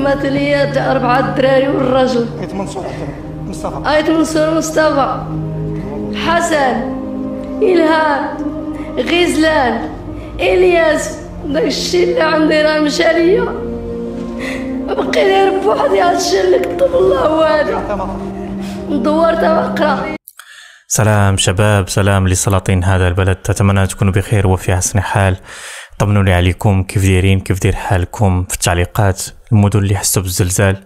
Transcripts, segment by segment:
مات ليا 4 الدراري والرجل. ايت منصور مصطفى، ايت منصور مصطفى، حسن، إلهام، غزلان، إلياس. داكشي اللي عندي راه مشى ليا، بقي غير بوحدي. هادشي اللي كتب الله هذا، ندور تبقرا. سلام شباب، سلام لسلاطين هذا البلد، أتمنى تكونوا بخير وفي أحسن حال. طمنوا لي عليكم، كيف دايرين، كيف داير حالكم في التعليقات. المدن اللي حسوا بالزلزال،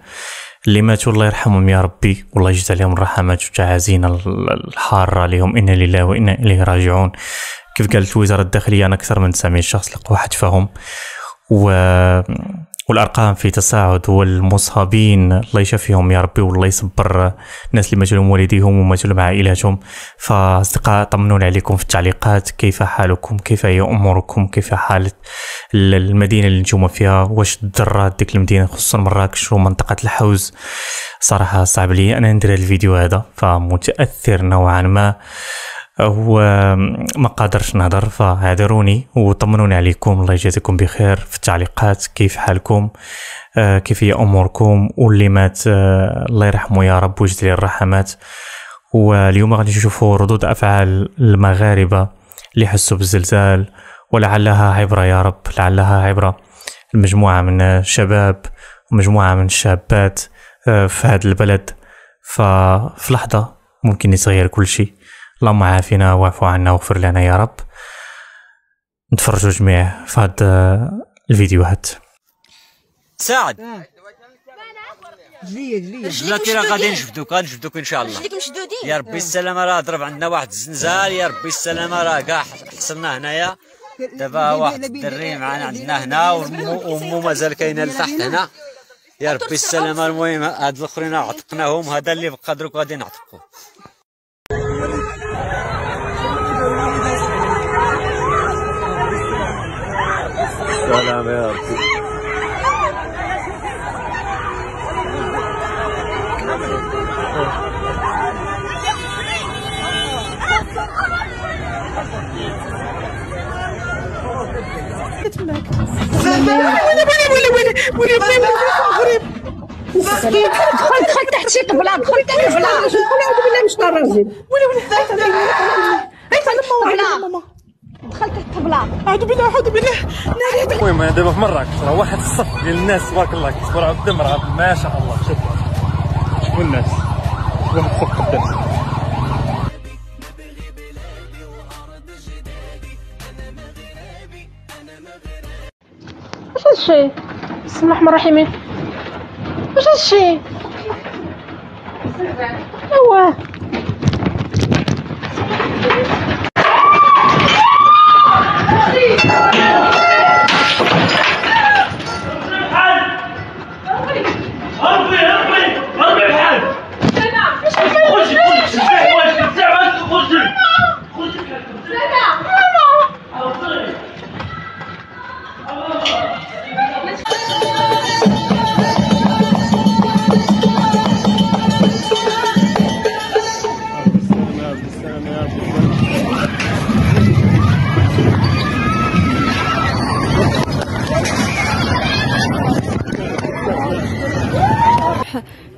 اللي ماتوا الله يرحمهم يا ربي، والله يجزي عليهم الرحمات وتعازينا الحارة لهم، إنا لله وإنا إليه راجعون. كيف قالت وزارة الداخلية أنا أكثر من 900 شخص لقوا حتفهم، والأرقام في تصاعد، والمصابين الله يشفيهم يا ربي، والله يصبر الناس اللي ماتوا لهم والديهم وماتوا لهم عائلاتهم. فأصدقاء طمنوني عليكم في التعليقات، كيف حالكم، كيف هي أموركم، كيف حالة المدينة اللي نتوما فيها، واش تضررت ديك المدينة خصوصا مراكش ومنطقة الحوز. صراحة صعب لي أنا ندير هذا الفيديو هذا، فمتأثر نوعا ما وما قادرش نهضر، فاعذروني وطمنوني عليكم. الله يجازيكم بخير في التعليقات، كيف حالكم، كيف هي اموركم، واللي مات الله يرحمه يا رب ويجزي ليه الرحمات. واليوم غادي نشوفوا ردود افعال المغاربه اللي حسوا بالزلزال، ولعلها عبره يا رب، لعلها عبره. المجموعه من الشباب ومجموعه من الشابات في هذا البلد، ففي لحظه ممكن يتغير كل شيء. اللهم عافنا واعف عنا واغفر لنا يا رب. نتفرجوا جميع في هاد الفيديوهات. ساعد جلاتي راه غادي نجبدوك ان شاء الله. يا ربي السلامه، راه ضرب عندنا واحد الزنزال، يا ربي السلامه، راه كاع حصلنا هنايا. دابا واحد الدري معنا عندنا هنا، وامو مازال كاينه لتحت هنا. يا ربي السلامه. المهم هاد الاخرين عتقناهم، هذا اللي بقى دروك غادي نعتقو. سلام يا ربي. دخل تحت شي طبلة، دخل تحت طبلة. أعوذ بالله مش الراجل. دخل تحت الطبلة. أعوذ بالله. المهم دابا في مراكش راه واحد الصف ديال الناس تبارك الله كيصبروا على الدم، راه ما شاء الله. شوفوا الناس، واحد الصف قدام. واش هادشي؟ بسم الله الرحمن الرحيم. واش هادشي؟ ايوا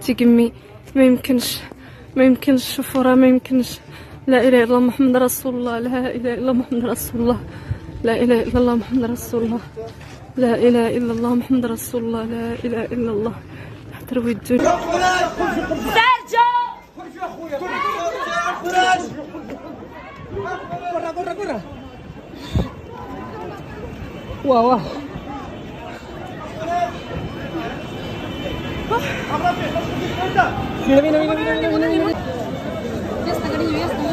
تيكمي، ما يمكنش شوفوا راه ما يمكنش. لا اله الا الله محمد رسول الله، لا اله الا الله محمد رسول الله، لا اله الا الله محمد رسول الله، لا اله الا الله محمد رسول الله، لا اله الا الله. تروي الدنيا واه Mira. Ya está, cariño, ya está.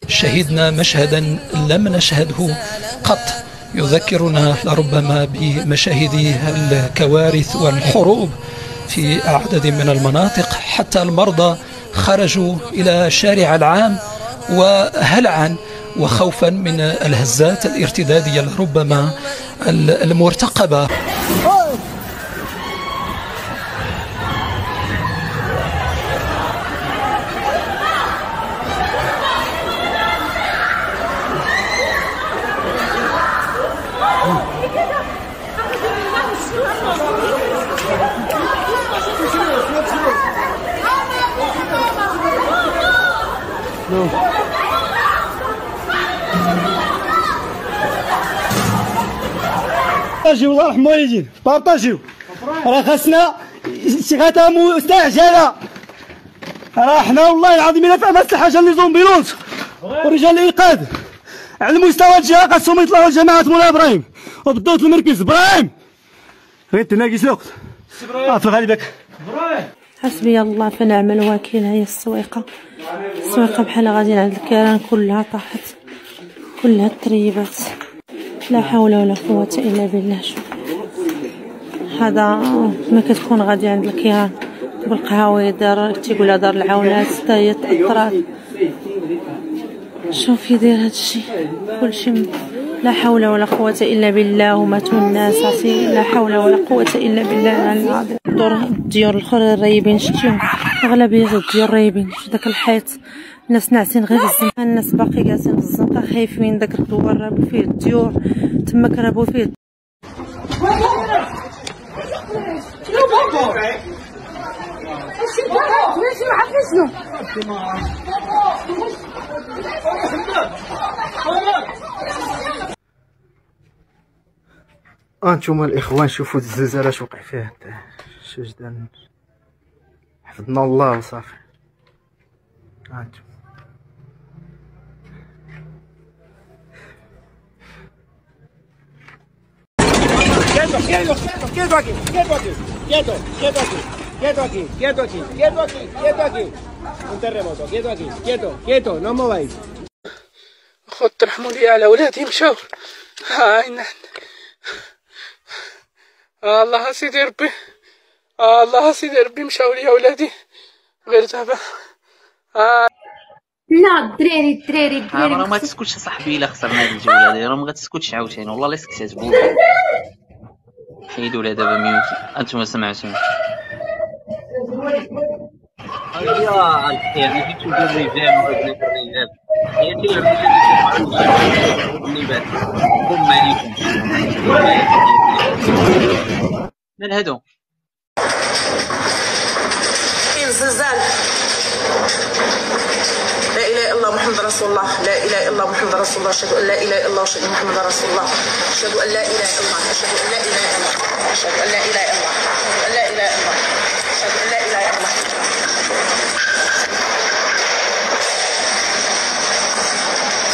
شهدنا مشهدا لم نشهده قط، يذكرنا لربما بمشاهد الكوارث والحروب في عدد من المناطق، حتى المرضى خرجوا إلى شارع العام وهلعا وخوفا من الهزات الارتدادية لربما المرتقبة. بارطاجيو الله يرحم الوالدين، بارطاجيو راه خاصنا استغاثة مستعجلة. راه حنا والله العظيم الا فهمت الحاجة اللي زومبيلونس ورجال الإنقاذ على مستوى الجهة خاصهم يطلعوا لجماعة مولاي إبراهيم وبالضبط المركز إبراهيم. غير انت ناقص الوقت في الغالب هاك. حسبي الله فنعم الوكيل. هي السويقة بحال غاديين عند الكيران كلها طاحت، كلها تريبات، لا حول ولا قوة إلا بالله. شوف هذا ما كتكون غادي عند الكيران بالقهاوي دار تيقولها دار العونات حتى هي تأثرات. شوف يدير هادشي كلشي، لا حول ولا قوة إلا بالله. وماتوا الناس عسي، لا حول ولا قوة إلا بالله العظيم. الديور الاخرى رايبين، شتيهم أغلبية الديور رايبين في داك الحيط، الناس ناعسين غير الزنقة، الناس باقي جالسين في الزنقة خايفين. داك الدوار رابو فيه الديور تماك رابو فيه. انتم الاخوان شوفوا الزلزال اش وقع فيه الشجدان، حفظنا الله وصافي. انتم خذ ترحموا لي على ولادي مشاو. هاي نحن الله سيدي ربي، الله سيدي ربي مشاو لي ولادي غير دابا. لا الدراري راه ما تسكتش صاحبي الا خسرنا هاد الجوله هادي، راه ما غتسكتش عاوتاني والله الا سكتات بوحدك. حيدوا لها دابا ميوت. انتم سمعتوا يا الخير اللي جيتو بالرجال وبنات الرجال هي اللي بعد قم عليكم من هادو الزلزال. لا اله الا الله محمد رسول الله، لا اله الا الله محمد رسول الله، اشهد ان لا اله الا الله واشهد ان محمد رسول الله، اشهد ان لا اله الا الله، اشهد ان لا اله الا الله، اشهد ان لا اله الا الله، اشهد ان لا اله الا الله، اشهد ان لا اله الا الله.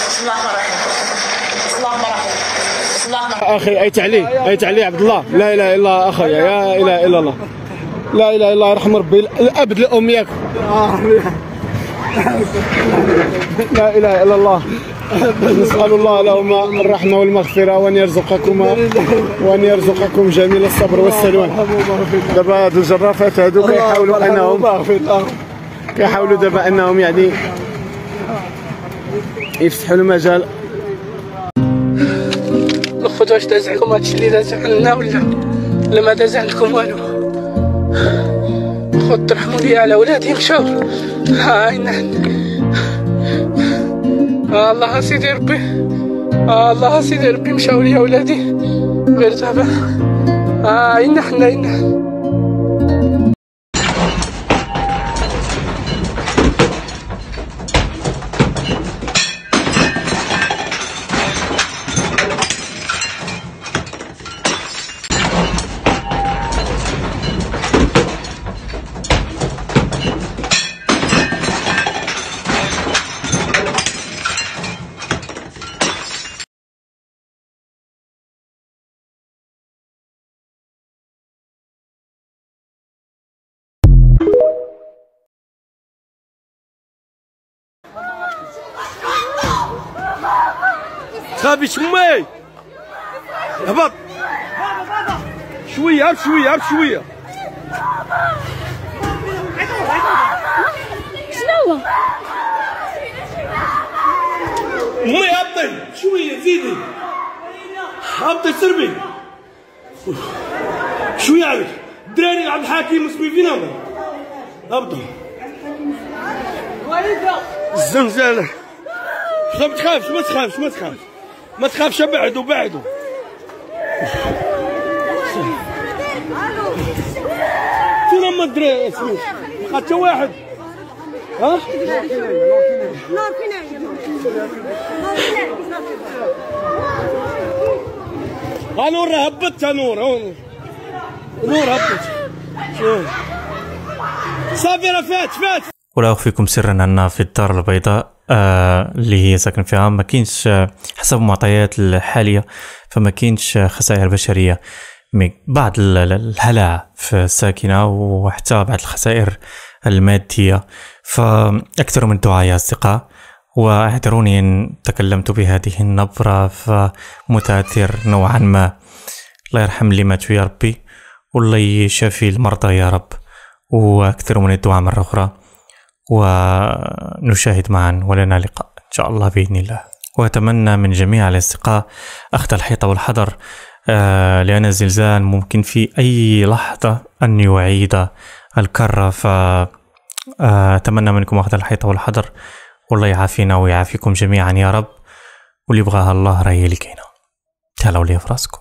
بسم الله الرحمن الرحيم، بسم الله الرحمن الرحيم، بسم الله الرحمن الرحيم. اخي ايت علي عبد الله، لا اله الا الله اخويا، يا اله الا الله، لا اله الا الله يرحم ربي الابد الام ياك. لا اله الا الله. نسال الله لهم الرحمه والمغفره وان يرزقكم جميل الصبر والسلوان. دابا هادو الجرافات هادو كيحاولوا دابا انهم يعني يفتحوا المجال. الخوت واش داز عليكم هادشي اللي داز علينا ولا ما داز عندكم والو؟ خذ ترحموا لي على ولادي مشاو. هاي نحن الله سيدي ربي، الله سيدي ربي مشاو لي ولادي غير دابا. هاي نحن صافي شمي هبط شويه بشويه شنو امي هبطي شويه زيدي هبطي سربي شويه عليك الدراري عبد الحكيم مسمي فينا هبطوا الزنزانه ما تخافش ما تخافش ما تخافش ما تخافش بعدوا بعدوا فين هما الدراري سميت حتى واحد ها نور فين نور هبطت نور نور هبطت صافي راه فات ولا أخفيكم سرا أن في الدار البيضاء اللي هي ساكن فيها ما كاينش حسب المعطيات الحالية فما كاينش خسائر بشرية بعض الهلع في الساكنة وحتى بعض الخسائر المادية فأكثر من الدعاء يا أصدقاء واعذروني إن تكلمت بهذه النبرة فمتأثر نوعا ما. الله يرحم اللي ماتوا يا ربي والله يشافي المرضى يا رب وأكثر من الدعاء مرة أخرى ونشاهد معا ولنا لقاء إن شاء الله بإذن الله. وأتمنى من جميع الأصدقاء أخذ الحيطة والحذر لأن الزلزال ممكن في أي لحظة أن يعيد الكرة فأتمنى منكم أخذ الحيطة والحذر والله يعافينا ويعافيكم جميعا يا رب واللي يبغاها الله راهي اللي كاينة. تهلاو لي في راسكم.